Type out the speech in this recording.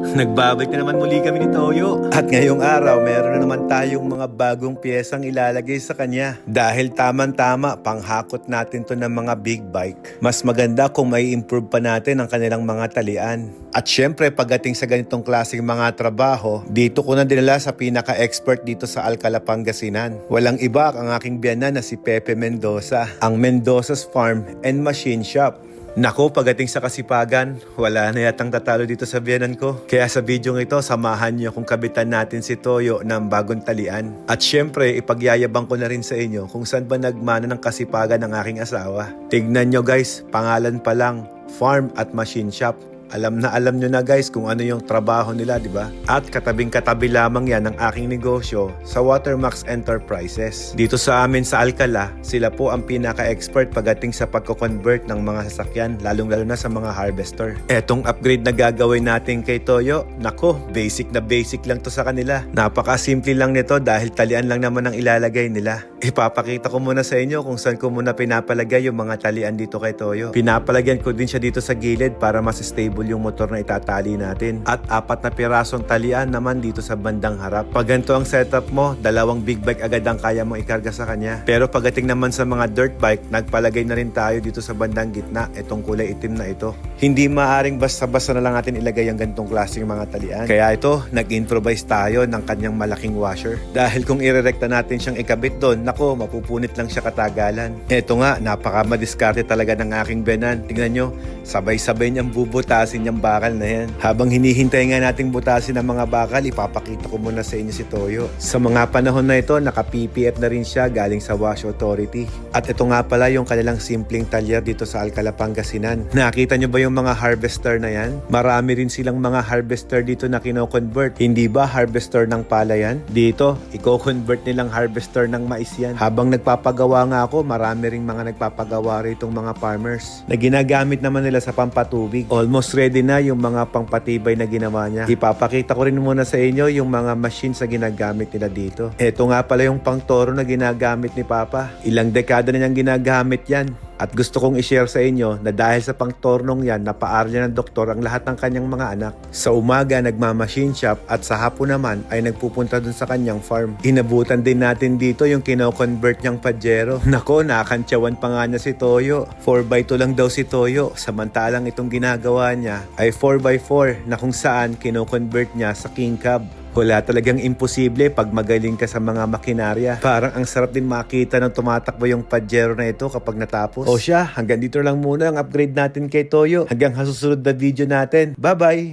Nagbabalik na naman muli kami ni Toyo. At ngayong araw, meron na naman tayong mga bagong piyesang ilalagay sa kanya. Dahil tamang-tama, panghakot natin to ng mga big bike. Mas maganda kung may improve pa natin ang kanilang mga talian. At syempre, pagdating sa ganitong klaseng mga trabaho, dito ko na dinala sa pinaka-expert dito sa Alcala, Pangasinan. Walang iba ang aking biyanan na si Pepe Mendoza, ang Mendoza's Farm and Machine Shop. Nako, pagdating sa kasipagan, wala na yatang tatalo dito sa biyanan ko. Kaya sa video ito, samahan niyo kung kabitan natin si Toyo ng bagong talian. At syempre, ipagyayabang ko na rin sa inyo kung saan ba nagmana ng kasipagan ng aking asawa. Tignan nyo guys, pangalan pa lang, Farm at Machine Shop. Alam nyo na guys kung ano yung trabaho nila, di ba? At katabing-katabi lamang yan ng aking negosyo sa Watermax Enterprises. Dito sa amin sa Alcala, sila po ang pinaka-expert pagdating sa pagko-convert ng mga sasakyan, lalong-lalo na sa mga harvester. Etong upgrade na gagawin natin kay Toyo, nako, basic na basic lang to sa kanila. Napaka-simple lang nito dahil talian lang naman ang ilalagay nila. Ipapakita ko muna sa inyo kung saan ko muna pinapalagay yung mga talian dito kay Toyo. Pinapalagyan ko din siya dito sa gilid para mas stable yung motor na itatali natin. At 4 na pirasong talian naman dito sa bandang harap. Pag ganito ang setup mo, 2 big bike agad ang kaya mong ikarga sa kanya. Pero pagdating naman sa mga dirt bike, nagpalagay na rin tayo dito sa bandang gitna, itong kulay itim na ito. Hindi maaring basta-basta na lang natin ilagay ang ganitong klaseng mga talian. Kaya ito, nag-improvise tayo ng kanyang malaking washer. Dahil kung irerekta natin siyang ikabit doon, nako, mapupunit lang siya katagalan. Ito nga, napaka-madiskarte talaga ng aking benan. Tingnan nyo, sabay-sabay niyang bubutasin yung bakal na yan. Habang hinihintay nga nating butasin ang mga bakal, ipapakita ko muna sa inyo si Toyo. Sa mga panahon na ito, naka-PPF na rin siya galing sa Wash Authority. At ito nga pala yung kanilang simpleng talyer dito sa Alcala, Pangasinan. Nakita nyo ba yung mga harvester na yan? Marami rin silang mga harvester dito na kino-convert. Hindi ba harvester ng pala yan? Dito, i-convert nilang harvester ng mais yan. Habang nagpapagawa nga ako, marami ring mga nagpapagawa rin itong mga farmers na ginagamit naman nila sa pampatubig. Almost ready na yung mga pangpatibay na ginawa niya. Ipapakita ko rin muna sa inyo yung mga machines na ginagamit nila dito. Ito nga pala yung pangtoro na ginagamit ni Papa. Ilang dekada na niyang ginagamit yan. At gusto kong i-share sa inyo na dahil sa pangtornong yan, napaarya ng doktor ang lahat ng kanyang mga anak. Sa umaga, nagmamachine shop at sa hapon naman ay nagpupunta dun sa kanyang farm. Inabutan din natin dito yung kino-convert niyang Pajero. Nako, nakakantyawan pa nga niya si Toyo. 4x2 lang daw si Toyo. Samantalang itong ginagawa niya ay 4x4 na kung saan kino-convert niya sa King Cab. Wala talagang imposible pag magaling ka sa mga makinarya. Parang ang sarap din makita ng tumatakbo yung Pajero na ito kapag natapos. O siya, hanggang dito lang muna ang upgrade natin kay Toyo. Hanggang sa susunod na video natin. Bye-bye!